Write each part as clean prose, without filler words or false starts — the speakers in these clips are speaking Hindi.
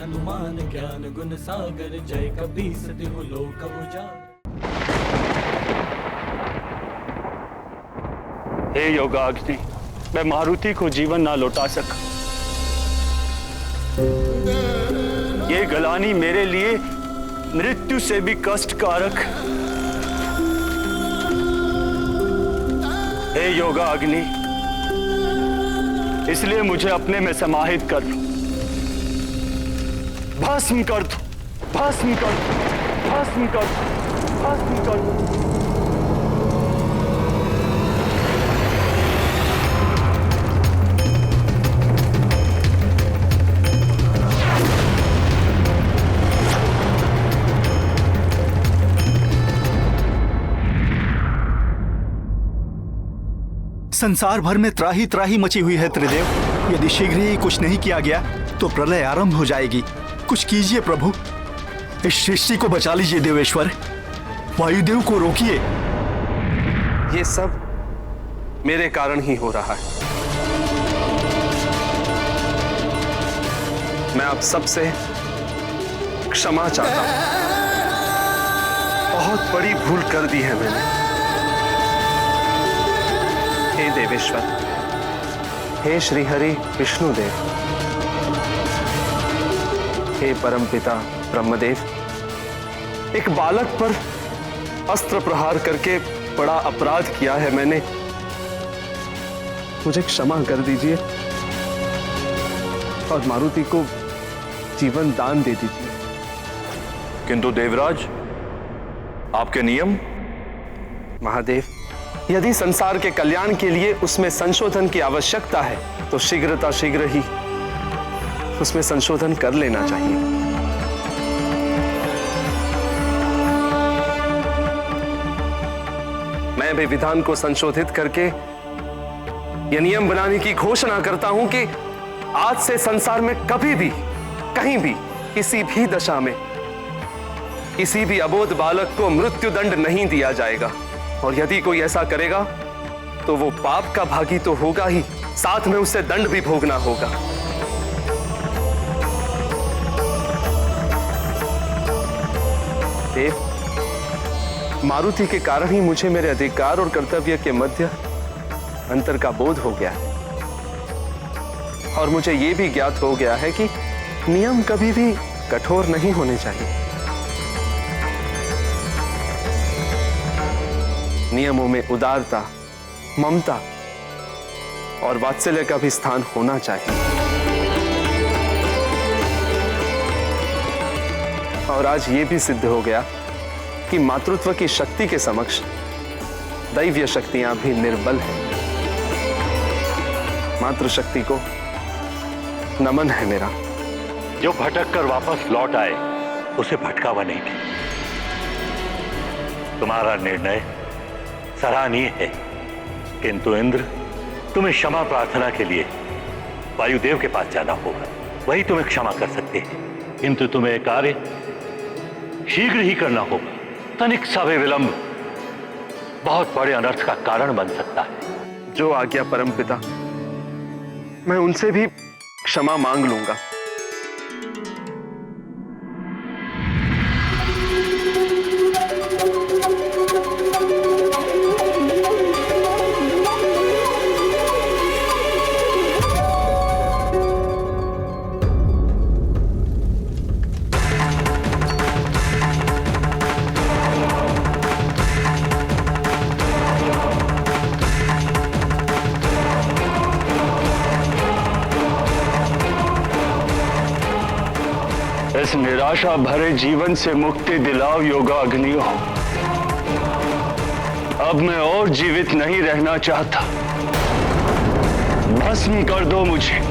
हनुमान ज्ञान गुण सागर, जय कपीस तिहु लोक उजागर। हे योगाग्नि, मैं मारुति को जीवन ना लौटा सका। ये गलानी मेरे लिए मृत्यु से भी कष्टकारक। हे योगाग्नि, इसलिए मुझे अपने में समाहित कर लो, भस्म कर दो, भस्म कर दो, भस्म कर दो, भस्म कर दो। संसार भर में त्राही त्राही मची हुई है त्रिदेव। यदि शीघ्र ही कुछ नहीं किया गया तो प्रलय आरंभ हो जाएगी। कुछ कीजिए प्रभु, इस सृष्टि को बचा लीजिए देवेश्वर, वायुदेव को रोकिए। ये सब मेरे कारण ही हो रहा है। मैं आप सबसे क्षमा चाहता हूं। बहुत बड़ी भूल कर दी है मैंने। हे देवेश्वर, हे श्रीहरि विष्णुदेव, हे परमपिता ब्रह्मदेव, एक बालक पर अस्त्र प्रहार करके बड़ा अपराध किया है मैंने। मुझे क्षमा कर दीजिए और मारुति को जीवन दान दे दीजिए। किंतु देवराज, आपके नियम? महादेव, यदि संसार के कल्याण के लिए उसमें संशोधन की आवश्यकता है तो शीघ्र ही उसमें संशोधन कर लेना चाहिए। मैं भी विधान को संशोधित करके यह नियम बनाने की घोषणा करता हूं कि आज से संसार में कभी भी, कहीं भी, किसी भी दशा में किसी भी अबोध बालक को मृत्युदंड नहीं दिया जाएगा। और यदि कोई ऐसा करेगा तो वो पाप का भागी तो होगा ही, साथ में उसे दंड भी भोगना होगा। देव, मारुति के कारण ही मुझे मेरे अधिकार और कर्तव्य के मध्य अंतर का बोध हो गया है। और मुझे यह भी ज्ञात हो गया है कि नियम कभी भी कठोर नहीं होने चाहिए। नियमों में उदारता, ममता और वात्सल्य का भी स्थान होना चाहिए। और आज यह भी सिद्ध हो गया कि मातृत्व की शक्ति के समक्ष दैवीय शक्तियां भी निर्बल हैं। मातृशक्ति को नमन है मेरा। जो भटक कर वापस लौट आए उसे भटकावा नहीं दे। तुम्हारा निर्णय सराहनीय है, किंतु इंद्र, तुम्हें क्षमा प्रार्थना के लिए वायुदेव के पास जाना होगा। वही तुम्हें क्षमा कर सकते हैं, किंतु तुम्हें कार्य शीघ्र ही करना होगा। तनिक सा भी विलंब बहुत बड़े अनर्थ का कारण बन सकता है। जो आज्ञा परमपिता, मैं उनसे भी क्षमा मांग लूंगा। इस निराशा भरे जीवन से मुक्ति दिलाओ योगाग्नियों। अब मैं और जीवित नहीं रहना चाहता। भस्म कर दो मुझे।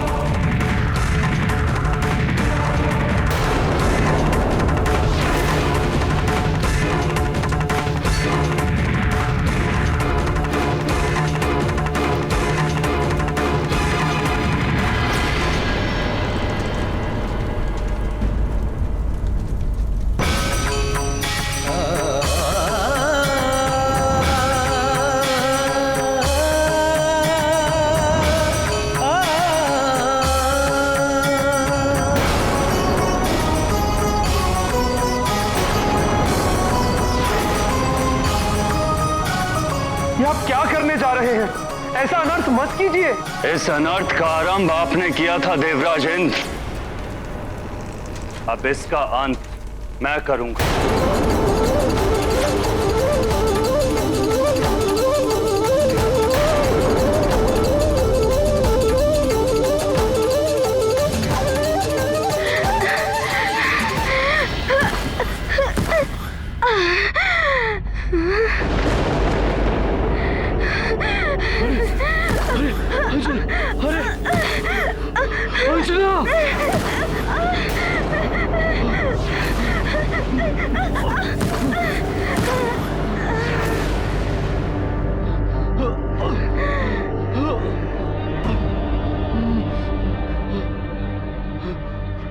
ऐसा अनर्थ मत कीजिए। इस अनर्थ का आरंभ आपने किया था देवराज इंद्र, अब इसका अंत मैं करूंगा।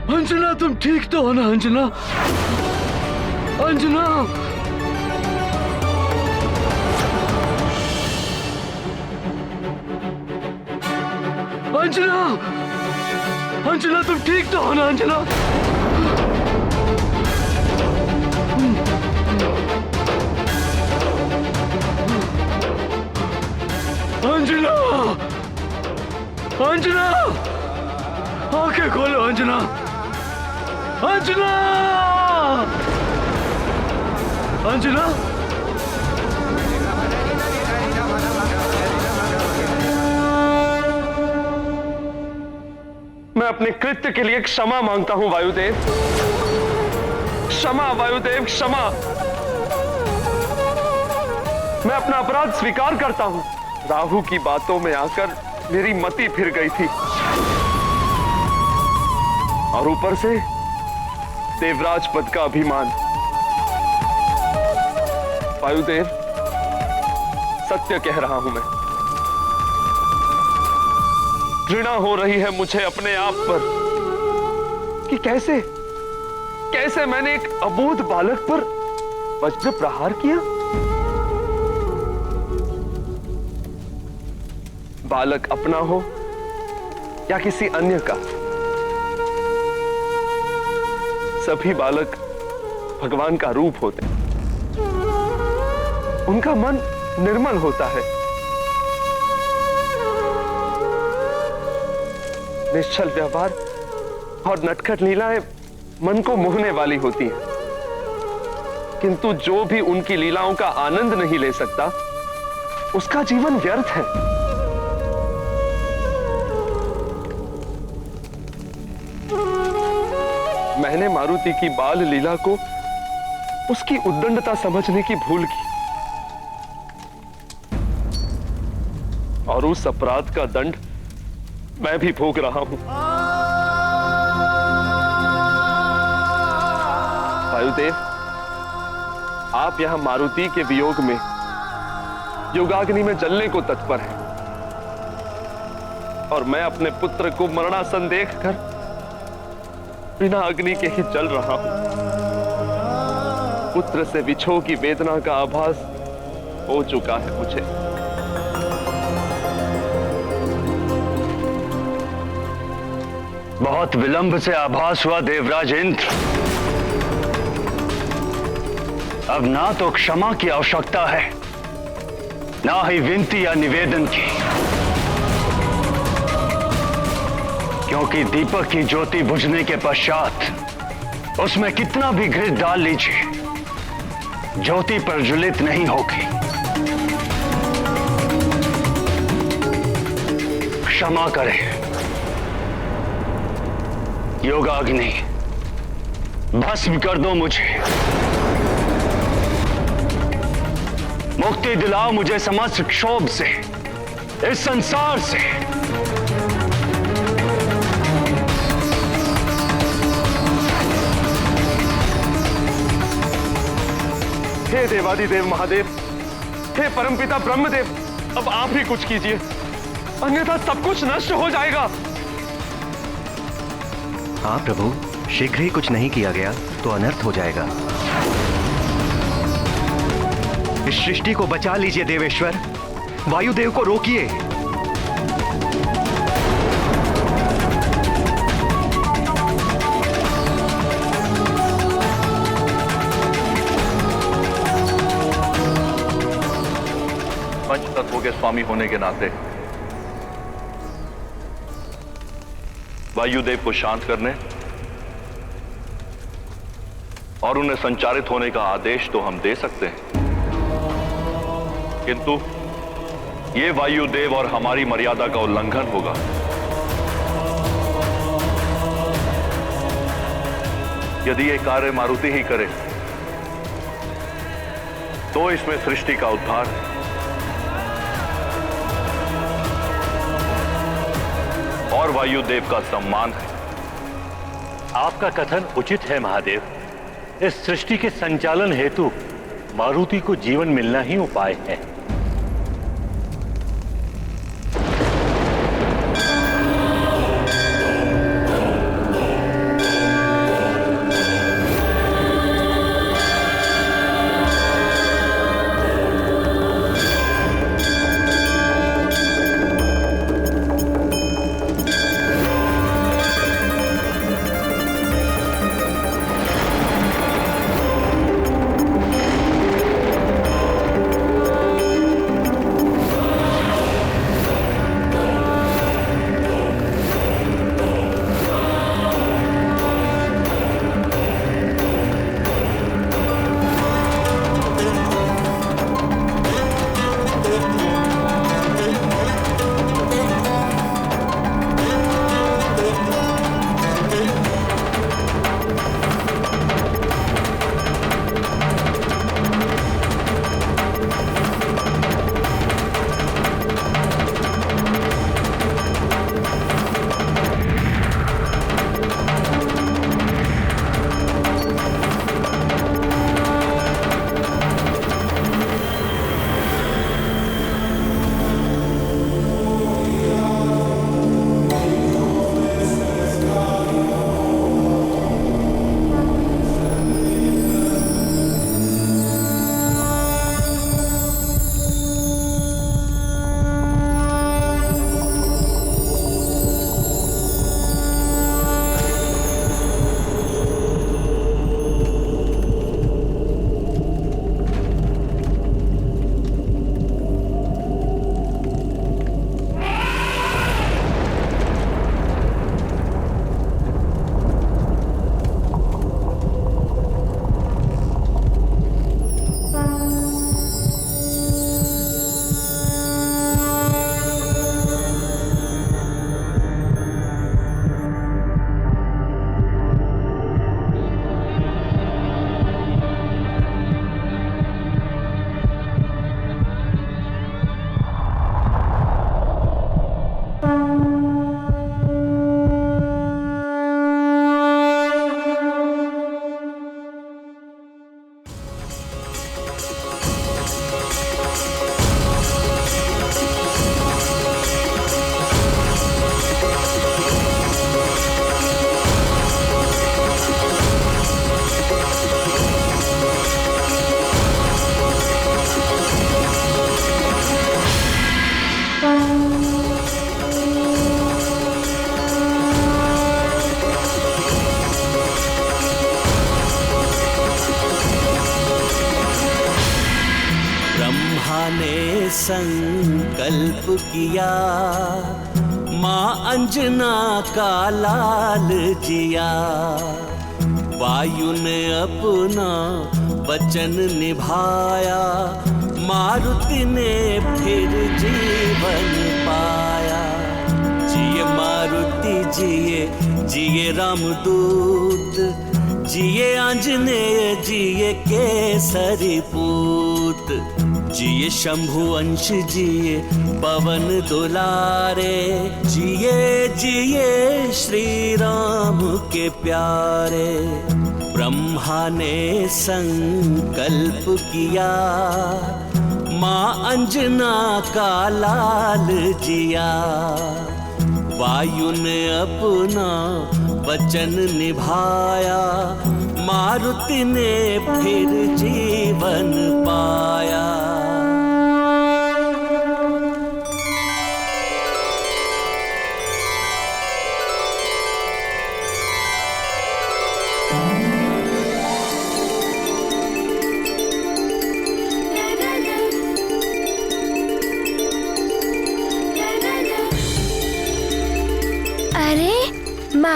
अंजना, तुम ठीक तो हो ना अंजना? अंजना, अंजना, अंजना, तुम ठीक तो हो ना अंजना? अंजना, अंजना, आंखें खोलो अंजना, अंजना, अंजना। मैं अपने कृत्य के लिए क्षमा मांगता हूं वायुदेव। क्षमा वायुदेव, क्षमा। मैं अपना अपराध स्वीकार करता हूं। राहु की बातों में आकर मेरी मति फिर गई थी, और ऊपर से देवराज पद का अभिमान। वायुदेव, सत्य कह रहा हूं मैं। घृणा हो रही है मुझे अपने आप पर कि कैसे मैंने एक अबोध बालक पर वज्र प्रहार किया। बालक अपना हो या किसी अन्य का, सभी बालक भगवान का रूप होते हैं। उनका मन निर्मल होता है, निश्चल व्यवहार और नटखट लीलाएं मन को मोहने वाली होती हैं, किंतु जो भी उनकी लीलाओं का आनंद नहीं ले सकता, उसका जीवन व्यर्थ है। मैंने मारुति की बाल लीला को उसकी उद्दंडता समझने की भूल की, और उस अपराध का दंड मैं भी भोग रहा हूं। वायुदेव, आप यहां मारुति के वियोग में योगाग्नि में जलने को तत्पर हैं, और मैं अपने पुत्र को मरणासन देखकर बिना अग्नि के ही जल रहा हूं। पुत्र से विछोह की वेदना का आभास हो चुका है मुझे। बहुत विलंब से आभास हुआ देवराज इंद्र। अब ना तो क्षमा की आवश्यकता है, ना ही विनती या निवेदन की, क्योंकि दीपक की ज्योति बुझने के पश्चात उसमें कितना भी घृत डाल लीजिए, ज्योति प्रज्वलित नहीं होगी। क्षमा करें योगाग्नि, भस्म कर दो मुझे, मुक्ति दिलाओ मुझे समस्त क्षोभ से, इस संसार से। हे देवादिदेव महादेव, हे परमपिता ब्रह्मदेव, अब आप ही कुछ कीजिए, अन्यथा सब कुछ नष्ट हो जाएगा। हाँ प्रभु, शीघ्र ही कुछ नहीं किया गया तो अनर्थ हो जाएगा। इस सृष्टि को बचा लीजिए देवेश्वर, वायुदेव को रोकिए। पंच तत्वों के स्वामी होने के नाते वायुदेव को शांत करने और उन्हें संचारित होने का आदेश तो हम दे सकते हैं, किंतु यह वायुदेव और हमारी मर्यादा का उल्लंघन होगा। यदि यह कार्य मारुति ही करे तो इसमें सृष्टि का उद्धार है। और वायुदेव का सम्मान है। आपका कथन उचित है महादेव। इस सृष्टि के संचालन हेतु मारुति को जीवन मिलना ही उपाय है। ने संकल्प किया, माँ अंजना का लाल जिया। वायु ने अपना वचन निभाया, मारुति ने फिर जीवन पाया। जिए मारुति जिए, जिए रामदूत, जिए आंजनेय, जिए केसरी पूत। जिए शंभु अंश, जिए पवन दुलारे, जिए जिए श्री राम के प्यारे। ब्रह्मा ने संकल्प किया, माँ अंजना का लाल जिया। वायु ने अपना वचन निभाया, मारुति ने फिर जीवन पाया।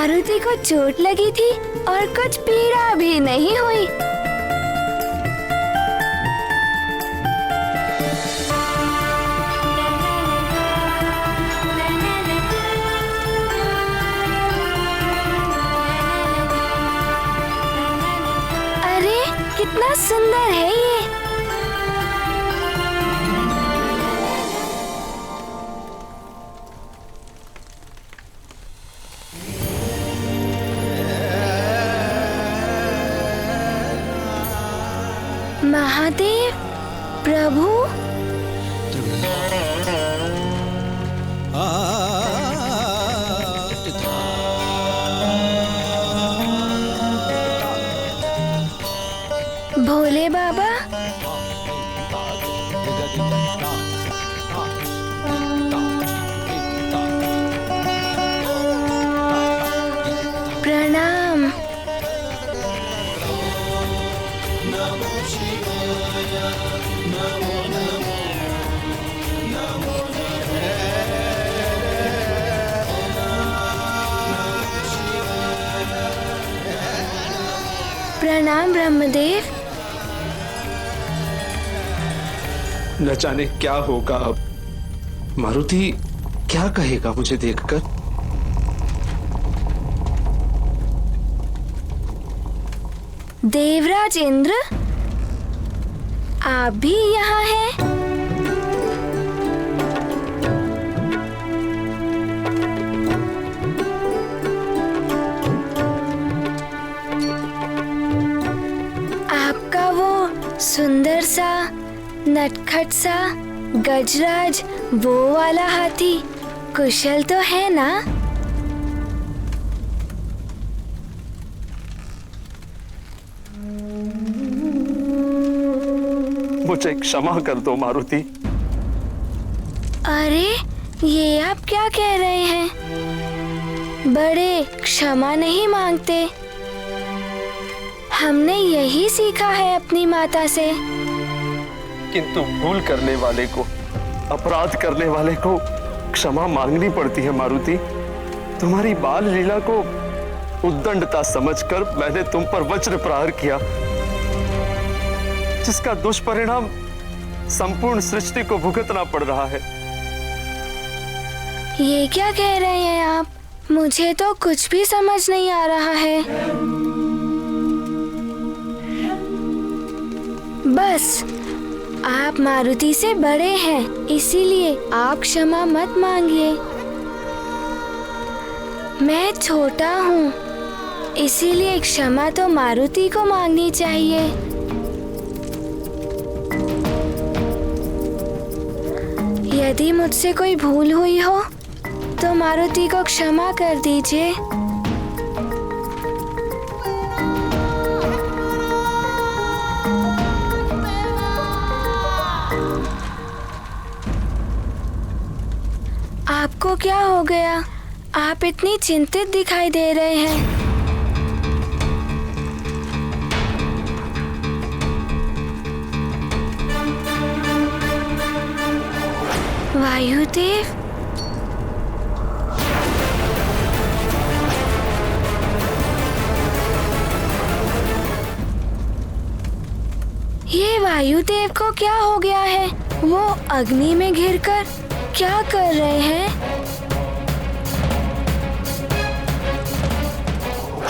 मारुति को चोट लगी थी और कुछ पीड़ा भी नहीं हुई। अरे कितना सुंदर है ये। महादेव प्रभु, भोले बाबा, प्रणाम। प्रणाम ब्रह्मदेव। न जाने क्या होगा अब। मारुति क्या कहेगा मुझे देखकर? देवराज इंद्र, आप भी यहाँ हैं? आपका वो सुंदर सा नटखट सा गजराज वो वाला हाथी कुशल तो है ना? मुझे क्षमा कर दो मारुति। अरे ये आप क्या कह रहे हैं? बड़े क्षमा नहीं मांगते। हमने यही सीखा है अपनी माता से। किंतु भूल करने वाले को, अपराध करने वाले को क्षमा मांगनी पड़ती है मारुति। तुम्हारी बाल लीला को उद्दंडता समझकर मैंने तुम पर वज्र प्रहार किया, जिसका दुष्परिणाम संपूर्ण सृष्टि को भुगतना पड़ रहा है। ये क्या कह रहे हैं आप? मुझे तो कुछ भी समझ नहीं आ रहा है। बस आप मारुति से बड़े हैं, इसीलिए आप क्षमा मत मांगिए। मैं छोटा हूँ, इसीलिए क्षमा तो मारुति को मांगनी चाहिए। यदि मुझसे कोई भूल हुई हो तो मारुति को क्षमा कर दीजिए। आपको क्या हो गया? आप इतनी चिंतित दिखाई दे रहे हैं। वायुदेव, ये वायुदेव को क्या हो गया है? वो अग्नि में घिरकर क्या कर रहे हैं?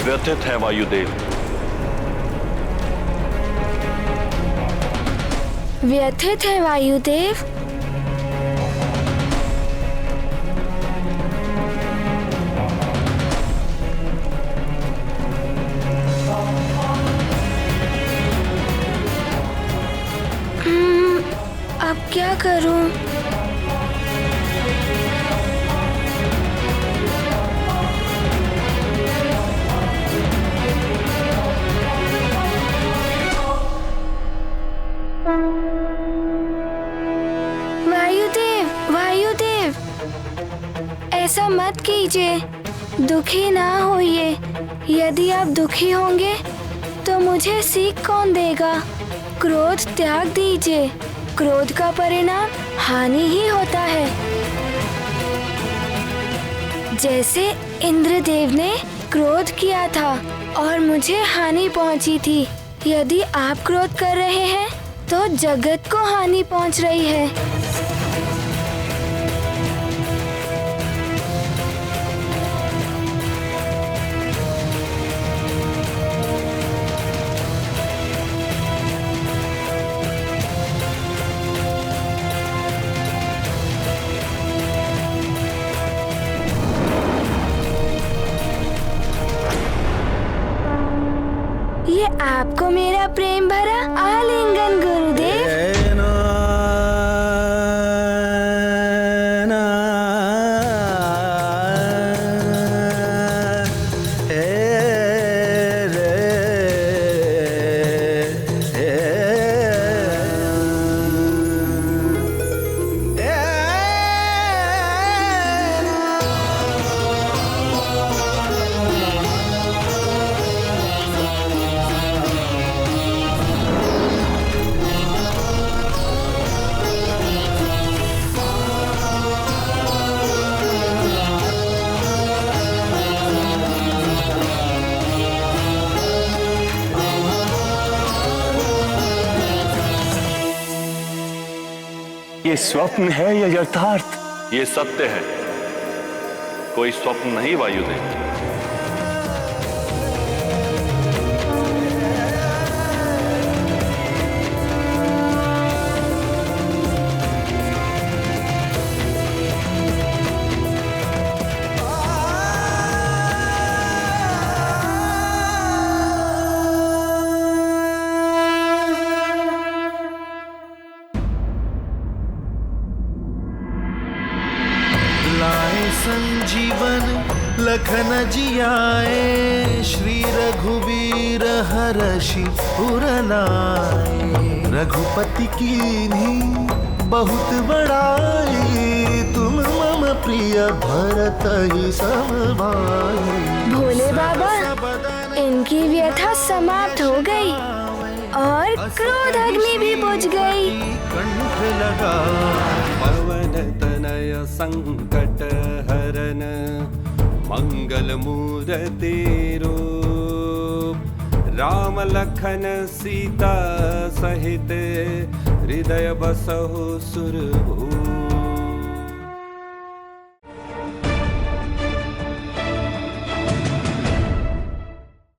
व्यथित है वायुदेव। व्यथित है वायुदेव? अब क्या करूं? वायुदेव, वायुदेव, ऐसा मत कीजिए। दुखी ना होइए। यदि आप दुखी होंगे तो मुझे सीख कौन देगा? क्रोध त्याग दीजिए। क्रोध का परिणाम हानि ही होता है। जैसे इंद्रदेव ने क्रोध किया था और मुझे हानि पहुंची थी। यदि आप क्रोध कर रहे हैं तो जगत को हानि पहुंच रही है। ये आपको मेरा प्रेम भरा आलिंगन गुरुदेव। ये स्वप्न है या यथार्थ? ये सत्य है, कोई स्वप्न नहीं वायुदेव। संजीवन लखन जियाए, श्री रघुवीर हरषि उर लाए। रघुपति कीन्ही बहुत बड़ाई, तुम मम प्रिय भरत ही सम भाई। भोले बाबा, इनकी व्यथा समाप्त हो गई और क्रोध अग्नि भी बुझ गई। कंठ लगा पवन तनय संकट हरन, मंगल मूर्ति रूप। राम लखन सीता सहित, हृदय बसहु सुरभूप।